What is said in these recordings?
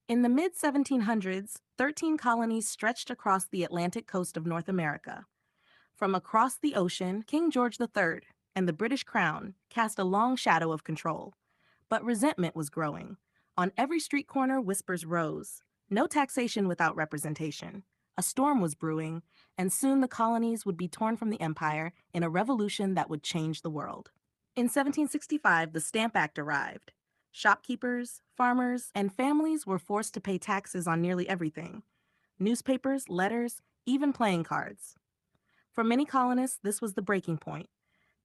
In the mid-1700s, 13 colonies stretched across the Atlantic coast of North America. From across the ocean, King George III and the British Crown cast a long shadow of control. But resentment was growing. On every street corner, whispers rose. No taxation without representation. A storm was brewing, and soon the colonies would be torn from the empire in a revolution that would change the world. In 1765, the Stamp Act arrived. Shopkeepers, farmers, and families were forced to pay taxes on nearly everything: newspapers, letters, even playing cards. For many colonists, this was the breaking point.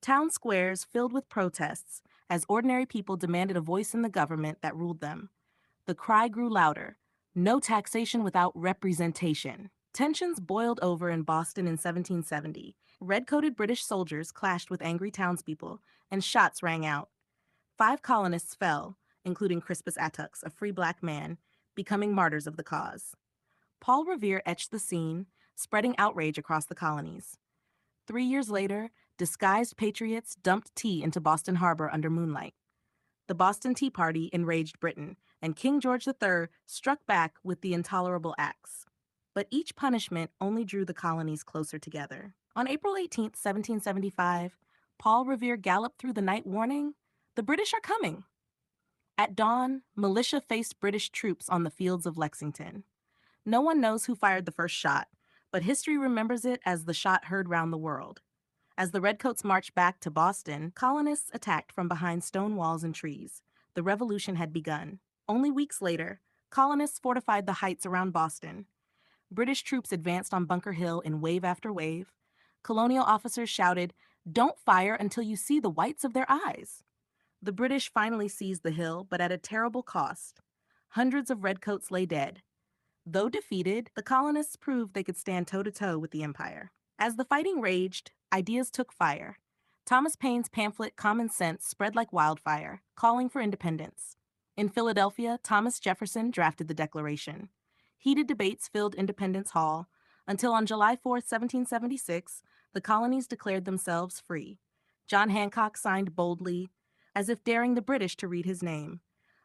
Town squares filled with protests as ordinary people demanded a voice in the government that ruled them. The cry grew louder: no taxation without representation. Tensions boiled over in Boston in 1770. Red-coated British soldiers clashed with angry townspeople, and shots rang out. 5 colonists fell, including Crispus Attucks, a free black man, becoming martyrs of the cause. Paul Revere etched the scene, spreading outrage across the colonies. 3 years later, disguised patriots dumped tea into Boston Harbor under moonlight. The Boston Tea Party enraged Britain, and King George III struck back with the intolerable acts. But each punishment only drew the colonies closer together. On April 18, 1775, Paul Revere galloped through the night warning, "The British are coming." At dawn, militia faced British troops on the fields of Lexington. No one knows who fired the first shot, but history remembers it as the shot heard round the world. As the Redcoats marched back to Boston, colonists attacked from behind stone walls and trees. The revolution had begun. Only weeks later, colonists fortified the heights around Boston. British troops advanced on Bunker Hill in wave after wave. Colonial officers shouted, "Don't fire until you see the whites of their eyes." The British finally seized the hill, but at a terrible cost. Hundreds of redcoats lay dead. Though defeated, the colonists proved they could stand toe-to-toe with the empire. As the fighting raged, ideas took fire. Thomas Paine's pamphlet Common Sense spread like wildfire, calling for independence. In Philadelphia, Thomas Jefferson drafted the Declaration. Heated debates filled Independence Hall, until on July 4, 1776, the colonies declared themselves free. John Hancock signed boldly, as if daring the British to read his name.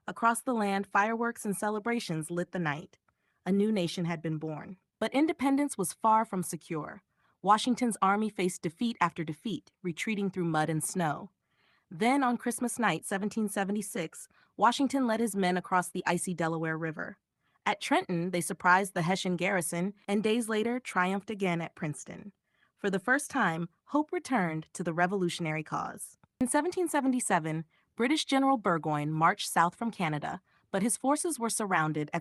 Across the land, fireworks and celebrations lit the night. A new nation had been born. But independence was far from secure. Washington's army faced defeat after defeat, retreating through mud and snow. Then, on Christmas night, 1776, Washington led his men across the icy Delaware River. At Trenton, they surprised the Hessian garrison and days later triumphed again at Princeton. For the first time, hope returned to the revolutionary cause. In 1777, British General Burgoyne marched south from Canada, but his forces were surrounded at